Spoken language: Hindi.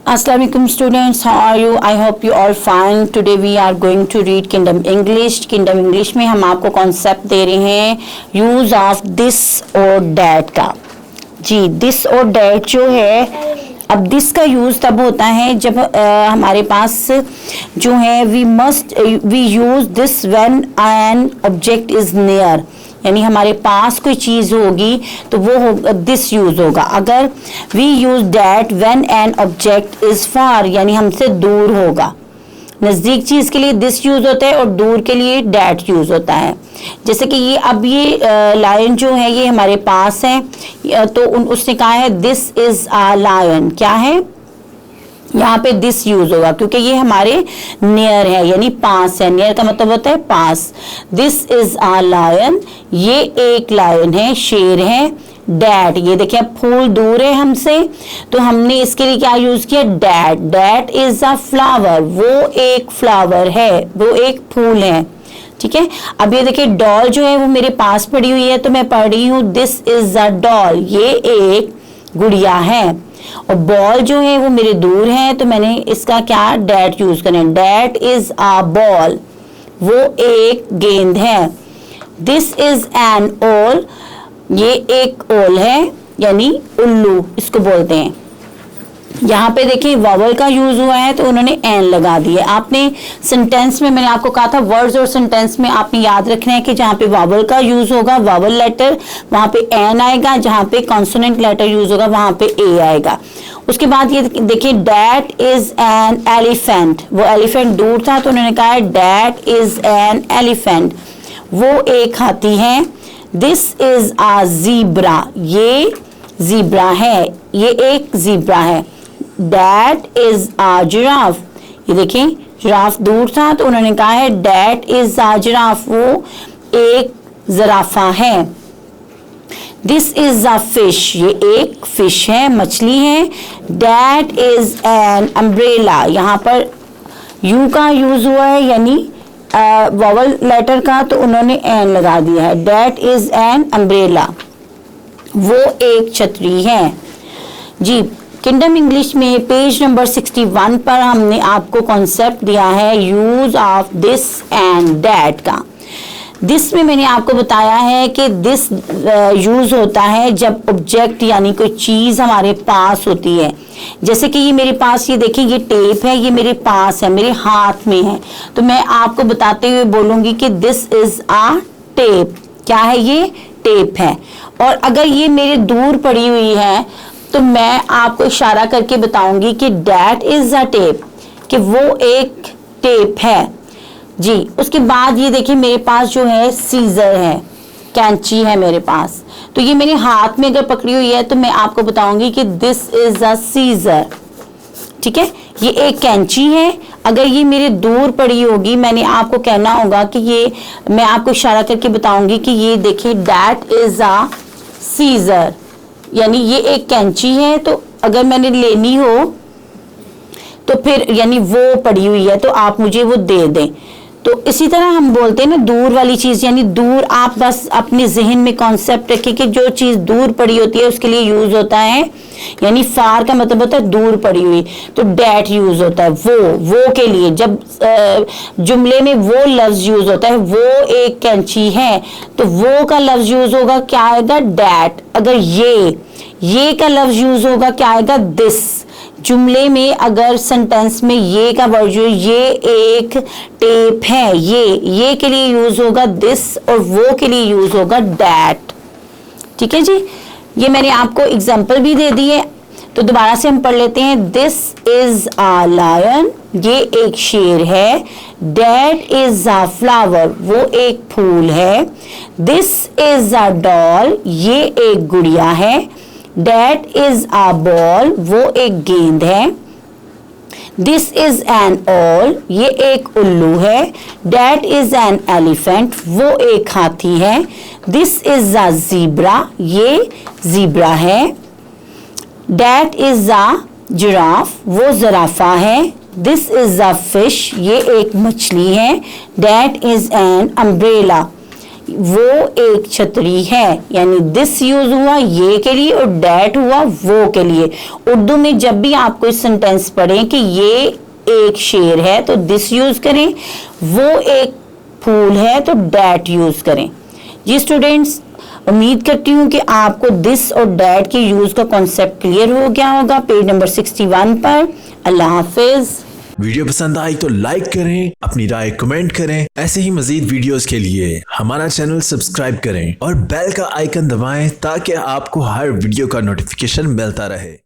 Assalamualaikum students, how are you? I hope you all fine. Today we are going to read Kingdom English. Kingdom English में हम आपको कॉन्सेप्ट दे रहे हैं यूज ऑफ दिस और डैट का। जी, दिस और डैट जो है, अब दिस का यूज तब होता है जब हमारे पास जो है we use this when an object is near, यानी हमारे पास कोई चीज होगी तो वो दिस यूज होगा। अगर we use that when an object is far, यानी हमसे दूर होगा। नजदीक चीज के लिए दिस यूज होता है और दूर के लिए डैट यूज होता है। जैसे कि ये लायन जो है ये हमारे पास है, तो उसने कहा है दिस इज अ लायन। क्या है यहाँ पे दिस यूज होगा क्योंकि ये हमारे नियर है, यानी पास है। नियर का मतलब होता है पास। दिस इज अ लायन, ये एक लायन है, शेर है। डैट, ये देखिए फूल दूर है हमसे, तो हमने इसके लिए क्या यूज किया? That. That is a flower, वो एक फ्लावर है, वो एक फूल है। ठीक है, अब ये देखिए डॉल जो है वो मेरे पास पड़ी हुई है, तो मैं पढ़ रही हूँ दिस इज अ डॉल, ये एक गुड़िया है। और बॉल जो है वो मेरे दूर है, तो मैंने इसका क्या डैट यूज करना है। डैट इज अ बॉल, वो एक गेंद है। दिस इज एन ओल, ये एक ओल है, यानी उल्लू इसको बोलते हैं। यहाँ पे देखिए वावल का यूज हुआ है तो उन्होंने एन लगा दिया। आपने सेंटेंस में, मैंने आपको कहा था वर्ड्स और सेंटेंस में आपने याद रखना है कि जहाँ पे वावल का यूज होगा, वावल लेटर, वहां पे एन आएगा। जहाँ पे कॉन्सोनेंट लेटर यूज होगा वहां पे ए आएगा। उसके बाद ये देखिए डैट इज एन एलिफेंट, वो एलिफेंट दूर था तो उन्होंने कहा डैट इज एन एलिफेंट, वो एक हाथी है। दिस इज अ ज़ीब्रा, ये ज़ीब्रा है, ये एक ज़ीब्रा है। डैट इज अ जिराफ, ये देखें जिराफ दूर था तो उन्होंने कहा है डैट इज अ जिराफ, वो एक ज़राफा है। दिस इज अ फिश, ये एक फिश है, मछली है। डैट इज एन अम्ब्रेला, यहाँ पर यू का यूज हुआ है, यानी वॉवल लेटर का, तो उन्होंने एन लगा दिया है। डैट इज एन अम्ब्रेला, वो एक छतरी है। जी, किंगडम इंग्लिश में पेज नंबर 61 पर हमने आपको कॉन्सेप्ट दिया है use of this and that का। दिस में मैंने आपको बताया है कि दिस यूज होता है जब ऑब्जेक्ट यानी कोई चीज हमारे पास होती है। जैसे कि ये मेरे पास, ये देखिए ये टेप है, ये मेरे पास है, मेरे हाथ में है, तो मैं आपको बताते हुए बोलूंगी कि दिस इज अ टेप। क्या है? ये टेप है। और अगर ये मेरे दूर पड़ी हुई है तो मैं आपको इशारा करके बताऊंगी कि डैट इज अ टेप, कि वो एक टेप है। जी, उसके बाद ये देखिए मेरे पास जो है सीजर है, कैंची है मेरे पास, तो ये मेरे हाथ में अगर पकड़ी हुई है तो मैं आपको बताऊंगी कि दिस इज अ सीजर। ठीक है, ये एक कैंची है। अगर ये मेरे दूर पड़ी होगी, मैंने आपको कहना होगा कि ये, मैं आपको इशारा करके बताऊंगी कि ये देखिए डैट इज अ सीजर, यानी ये एक कैंची है। तो अगर मैंने लेनी हो तो फिर यानी वो पड़ी हुई है तो आप मुझे वो दे दें। तो इसी तरह हम बोलते हैं ना दूर वाली चीज, यानी दूर, आप बस अपने जहन में कॉन्सेप्ट रखिए कि जो चीज दूर पड़ी होती है उसके लिए यूज होता है, यानी फार का मतलब होता है दूर पड़ी हुई, तो डैट यूज होता है वो के लिए। जब जुमले में वो लफ्ज यूज होता है, वो एक कैंची है, तो वो का लफ्ज यूज होगा, क्या आएगा? डैट। अगर ये का लफ्ज यूज होगा, क्या आएगा? दिस। जुमले में अगर सेंटेंस में ये का वर्ड जो, ये एक टेप है, ये के लिए यूज होगा दिस, और वो के लिए यूज होगा डैट। ठीक है जी, ये मैंने आपको एग्जांपल भी दे दी है, तो दोबारा से हम पढ़ लेते हैं। दिस इज अ लायन, ये एक शेर है। डैट इज अ फ्लावर, वो एक फूल है। दिस इज अ डॉल, ये एक गुड़िया है। डैट इज अ बॉल, वो एक गेंद है। दिस इज एन ओल, ये एक उल्लू है। डैट इज एन एलिफेंट, वो एक हाथी है। दिस इज अ ज़ीब्रा, ये ज़ीब्रा है। डैट इज अ जिराफ, वो ज़राफ़ा है। दिस इज अ फिश, ये एक मछली है। डैट इज एन अम्ब्रेला, वो एक छतरी है, यानी दिस यूज हुआ ये के लिए और डैट हुआ वो के लिए। उर्दू में जब भी आप कोई सेंटेंस पढ़ें कि ये एक शेर है तो दिस यूज करें, वो एक फूल है तो डैट यूज करें। जी स्टूडेंट्स, उम्मीद करती हूँ कि आपको दिस और डैट के यूज का कॉन्सेप्ट क्लियर हो गया होगा पेज नंबर 61 पर। अल्लाह हाफिज। वीडियो पसंद आई तो लाइक करें, अपनी राय कमेंट करें। ऐसे ही मजीद वीडियोस के लिए हमारा चैनल सब्सक्राइब करें और बेल का आइकन दबाएं ताकि आपको हर वीडियो का नोटिफिकेशन मिलता रहे।